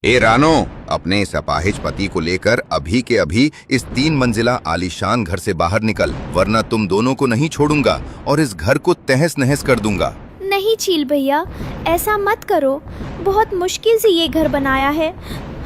ए रानो, अपने इस अपाहिज पति को लेकर अभी के अभी इस 3 मंजिला आलीशान घर से बाहर निकल, वरना तुम दोनों को नहीं छोड़ूंगा और इस घर को तहस नहस कर दूंगा। नहीं छील भैया, ऐसा मत करो। बहुत मुश्किल से ये घर बनाया है,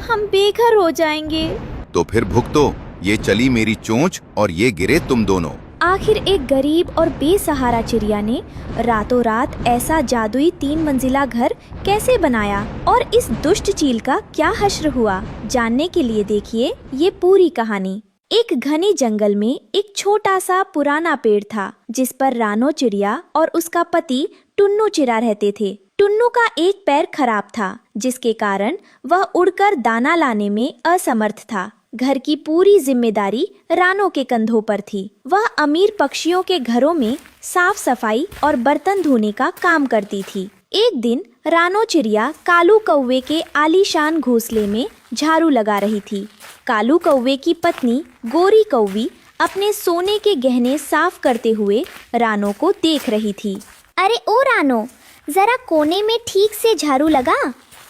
हम बेघर हो जाएंगे। तो फिर भुगतो, ये चली मेरी चोंच और ये गिरे तुम दोनों। आखिर एक गरीब और बेसहारा चिड़िया ने रातों रात ऐसा जादुई 3 मंजिला घर कैसे बनाया और इस दुष्ट चील का क्या हश्र हुआ, जानने के लिए देखिए ये पूरी कहानी। एक घने जंगल में एक छोटा सा पुराना पेड़ था, जिस पर रानो चिड़िया और उसका पति टुन्नू चिड़ा रहते थे। टुन्नू का एक पैर खराब था, जिसके कारण वह उड़कर दाना लाने में असमर्थ था। घर की पूरी जिम्मेदारी रानो के कंधों पर थी। वह अमीर पक्षियों के घरों में साफ सफाई और बर्तन धोने का काम करती थी। एक दिन रानो चिड़िया कालू कौवे के आलीशान घोंसले में झाड़ू लगा रही थी। कालू कौवे की पत्नी गोरी कौवी अपने सोने के गहने साफ करते हुए रानो को देख रही थी। अरे ओ रानो, जरा कोने में ठीक से झाड़ू लगा।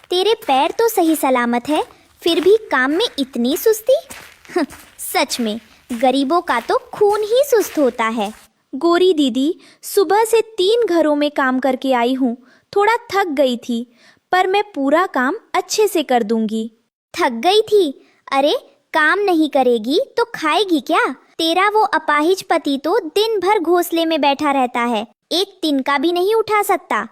तेरे पैर तो सही सलामत है, फिर भी काम में इतनी सुस्ती। सच में गरीबों का तो खून ही सुस्त होता है। गोरी दीदी, सुबह से 3 घरों में काम करके आई हूँ, थोड़ा थक गई थी, पर मैं पूरा काम अच्छे से कर दूंगी। थक गई थी? अरे काम नहीं करेगी तो खाएगी क्या? तेरा वो अपाहिज पति तो दिन भर घोंसले में बैठा रहता है, एक तिनका भी नहीं उठा सकता।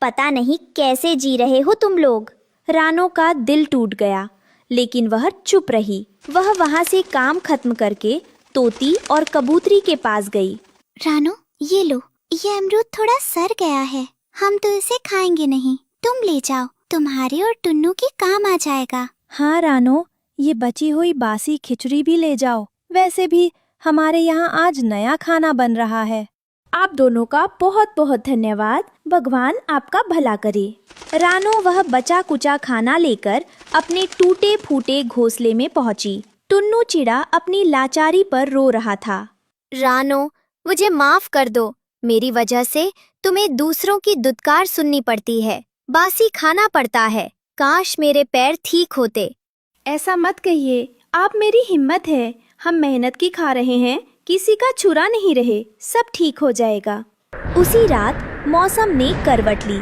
पता नहीं कैसे जी रहे हो तुम लोग। रानो का दिल टूट गया, लेकिन वह चुप रही। वह वहाँ से काम खत्म करके तोती और कबूतरी के पास गई। रानो, ये लो, ये अमरूद थोड़ा सड़ गया है, हम तो इसे खाएंगे नहीं, तुम ले जाओ, तुम्हारे और टुन्नू के काम आ जाएगा। हाँ रानो, ये बची हुई बासी खिचड़ी भी ले जाओ। वैसे भी हमारे यहाँ आज नया खाना बन रहा है। आप दोनों का बहुत बहुत धन्यवाद, भगवान आपका भला करे। रानो वह बचा कुचा खाना लेकर अपने टूटे फूटे घोंसले में पहुंची। टुन्नू चिड़ा अपनी लाचारी पर रो रहा था। रानो, मुझे माफ कर दो, मेरी वजह से तुम्हें दूसरों की दुत्कार सुननी पड़ती है, बासी खाना पड़ता है। काश मेरे पैर ठीक होते। ऐसा मत कहिए, आप मेरी हिम्मत है। हम मेहनत की खा रहे हैं, किसी का छुरा नहीं रहे, सब ठीक हो जाएगा। उसी रात मौसम ने करवट ली।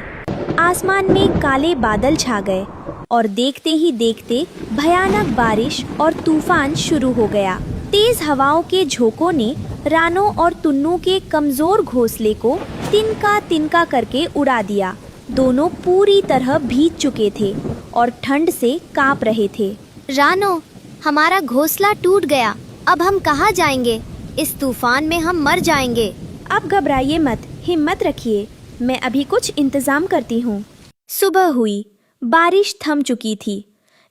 आसमान में काले बादल छा गए और देखते ही देखते भयानक बारिश और तूफान शुरू हो गया। तेज हवाओं के झोंकों ने रानो और टुन्नू के कमजोर घोंसले को तिनका तिनका करके उड़ा दिया। दोनों पूरी तरह भीग चुके थे और ठंड से कांप रहे थे। रानो, हमारा घोंसला टूट गया, अब हम कहाँ जाएंगे? इस तूफान में हम मर जाएंगे। अब घबराइए मत, हिम्मत रखिए, मैं अभी कुछ इंतजाम करती हूँ। सुबह हुई, बारिश थम चुकी थी,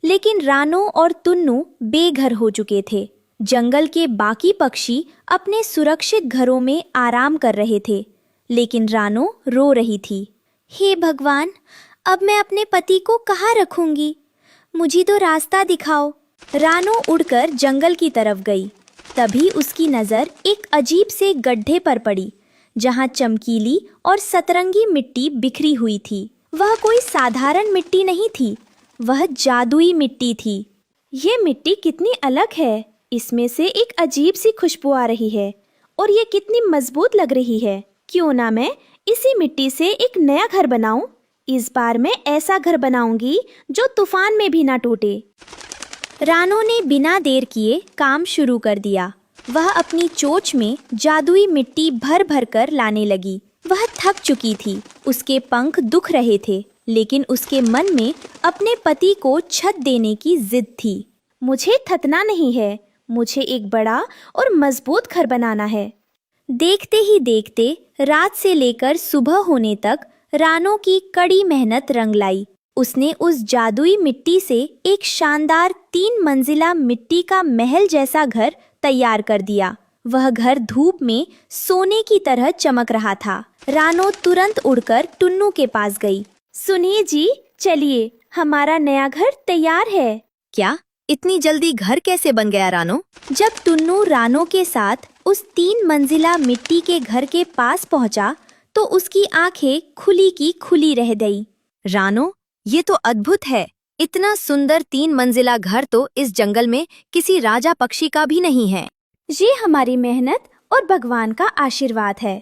लेकिन रानो और टुन्नू बेघर हो चुके थे। जंगल के बाकी पक्षी अपने सुरक्षित घरों में आराम कर रहे थे, लेकिन रानो रो रही थी। हे भगवान, अब मैं अपने पति को कहाँ रखूंगी? मुझे तो रास्ता दिखाओ। रानो उड़कर जंगल की तरफ गई। तभी उसकी नज़र एक अजीब से गड्ढे पर पड़ी, जहाँ चमकीली और सतरंगी मिट्टी बिखरी हुई थी। वह कोई साधारण मिट्टी नहीं थी, वह जादुई मिट्टी थी। ये मिट्टी कितनी अलग है, इसमें से एक अजीब सी खुशबू आ रही है और ये कितनी मजबूत लग रही है। क्यों ना मैं इसी मिट्टी से एक नया घर बनाऊं? इस बार मैं ऐसा घर बनाऊंगी जो तूफान में भी ना टूटे। रानो ने बिना देर किए काम शुरू कर दिया। वह अपनी चोंच में जादुई मिट्टी भर भर कर लाने लगी। वह थक चुकी थी, उसके पंख दुख रहे थे, लेकिन उसके मन में अपने पति को छत देने की जिद थी। मुझे थकना नहीं है, मुझे एक बड़ा और मजबूत घर बनाना है। देखते ही देखते रात से लेकर सुबह होने तक रानो की कड़ी मेहनत रंग लाई। उसने उस जादुई मिट्टी से एक शानदार 3 मंजिला मिट्टी का महल जैसा घर तैयार कर दिया। वह घर धूप में सोने की तरह चमक रहा था। रानो तुरंत उड़कर टुन्नू के पास गई। सुनिए जी, चलिए, हमारा नया घर तैयार है। क्या इतनी जल्दी घर कैसे बन गया रानो? जब टुन्नू रानो के साथ उस 3 मंजिला मिट्टी के घर के पास पहुंचा, तो उसकी आंखें खुली की खुली रह गई। रानो, ये तो अद्भुत है। इतना सुंदर 3 मंजिला घर तो इस जंगल में किसी राजा पक्षी का भी नहीं है। ये हमारी मेहनत और भगवान का आशीर्वाद है।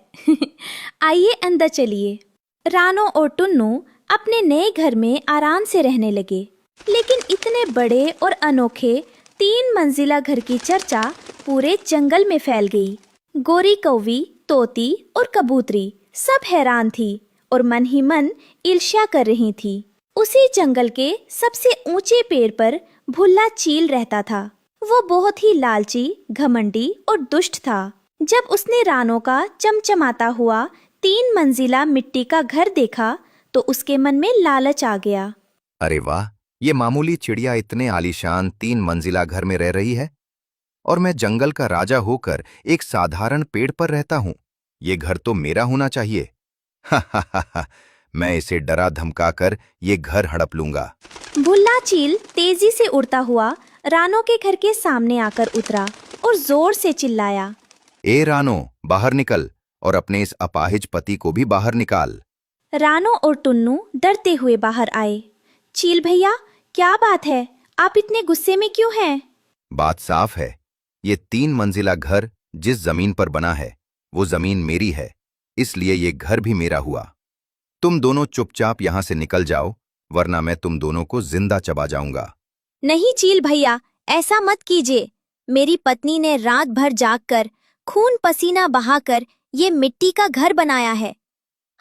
आइए अंदर चलिए। रानो और टुन्नू अपने नए घर में आराम से रहने लगे। लेकिन इतने बड़े और अनोखे 3 मंजिला घर की चर्चा पूरे जंगल में फैल गई। गोरी कौवी, तोती और कबूतरी सब हैरान थी और मन ही मन ईर्ष्या कर रही थी। उसी जंगल के सबसे ऊंचे पेड़ पर भुल्ला चील रहता था। वो बहुत ही लालची, घमंडी और दुष्ट था। जब उसने रानो का चमचमाता हुआ 3 मंजिला मिट्टी का घर देखा तो उसके मन में लालच आ गया। अरे वाह, ये मामूली चिड़िया इतने आलीशान 3 मंजिला घर में रह रही है और मैं जंगल का राजा होकर एक साधारण पेड़ पर रहता हूँ। ये घर तो मेरा होना चाहिए। हा हा हा हा, मैं इसे डरा धमकाकर ये घर हड़प लूंगा। भुल्ला चील तेजी से उड़ता हुआ रानो के घर के सामने आकर उतरा और जोर से चिल्लाया, ए रानो, बाहर निकल और अपने इस अपाहिज पति को भी बाहर निकाल। रानो और टुन्नू डरते हुए बाहर आए। चील भैया, क्या बात है? आप इतने गुस्से में क्यों हैं? बात साफ है, ये 3 मंजिला घर जिस जमीन पर बना है वो जमीन मेरी है, इसलिए ये घर भी मेरा हुआ। तुम दोनों चुपचाप यहाँ से निकल जाओ, वरना मैं तुम दोनों को जिंदा चबा जाऊंगा। नहीं चील भैया, ऐसा मत कीजिए। मेरी पत्नी ने रात भर जागकर खून पसीना बहाकर ये मिट्टी का घर बनाया है।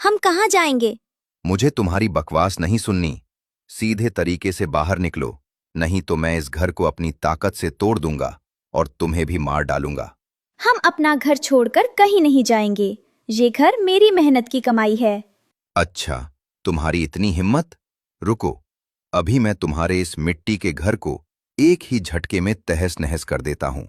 हम कहाँ जाएंगे? मुझे तुम्हारी बकवास नहीं सुननी। सीधे तरीके से बाहर निकलो, नहीं तो मैं इस घर को अपनी ताकत से तोड़ दूंगा और तुम्हें भी मार डालूंगा। हम अपना घर छोड़कर कहीं नहीं जाएंगे। ये घर मेरी मेहनत की कमाई है। अच्छा, तुम्हारी इतनी हिम्मत? रुको, अभी मैं तुम्हारे इस मिट्टी के घर को एक ही झटके में तहस नहस कर देता हूँ।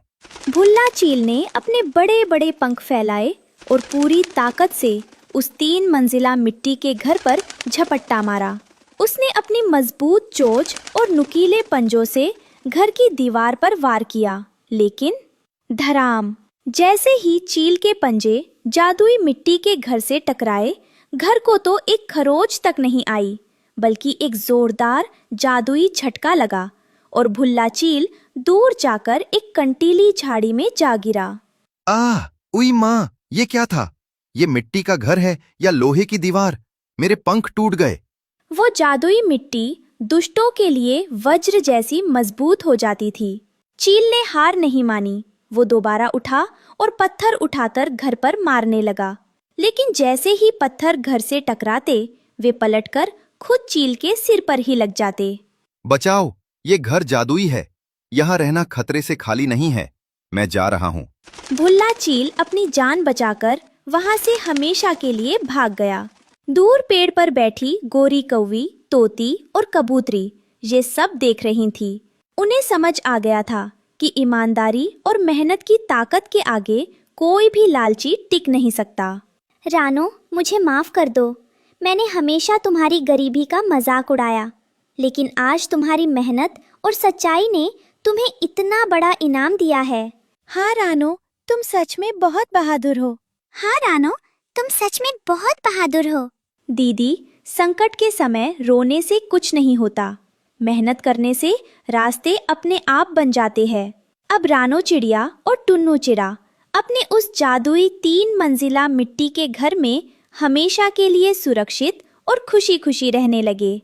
भुल्ला चील ने अपने बड़े बड़े पंख फैलाए और पूरी ताकत से उस 3 मंजिला मिट्टी के घर पर झपट्टा मारा। उसने अपनी मजबूत चोंच और नुकीले पंजों से घर की दीवार पर वार किया, लेकिन धड़ाम! जैसे ही चील के पंजे जादुई मिट्टी के घर से टकराए, घर को तो एक खरोच तक नहीं आई, बल्कि एक जोरदार जादुई झटका लगा और भुल्ला चील दूर जाकर एक कंटीली झाड़ी में जा गिरा। आह! उई माँ, ये क्या था? ये मिट्टी का घर है या लोहे की दीवार? मेरे पंख टूट गए। वो जादुई मिट्टी दुष्टों के लिए वज्र जैसी मजबूत हो जाती थी। चील ने हार नहीं मानी। वो दोबारा उठा और पत्थर उठाकर घर पर मारने लगा। लेकिन जैसे ही पत्थर घर से टकराते, वे पलटकर खुद चील के सिर पर ही लग जाते। बचाओ, ये घर जादुई है। यहाँ रहना खतरे से खाली नहीं है। मैं जा रहा हूँ। भुल्ला चील अपनी जान बचाकर वहां से हमेशा के लिए भाग गया। दूर पेड़ पर बैठी गोरी कौवी, तोती और कबूतरी ये सब देख रही थी। उन्हें समझ आ गया था कि ईमानदारी और मेहनत की ताकत के आगे कोई भी लालची टिक नहीं सकता। रानो, मुझे माफ कर दो। मैंने हमेशा तुम्हारी गरीबी का मजाक उड़ाया, लेकिन आज तुम्हारी मेहनत और सच्चाई ने तुम्हें इतना बड़ा इनाम दिया है। हाँ रानो, तुम सच में बहुत बहादुर हो। हाँ रानो, तुम सच में बहुत बहादुर हो। दीदी, संकट के समय रोने से कुछ नहीं होता। मेहनत करने से रास्ते अपने आप बन जाते हैं। अब रानो चिड़िया और टुन्नू चिड़ा अपने उस जादुई 3 मंजिला मिट्टी के घर में हमेशा के लिए सुरक्षित और खुशी खुशी रहने लगे।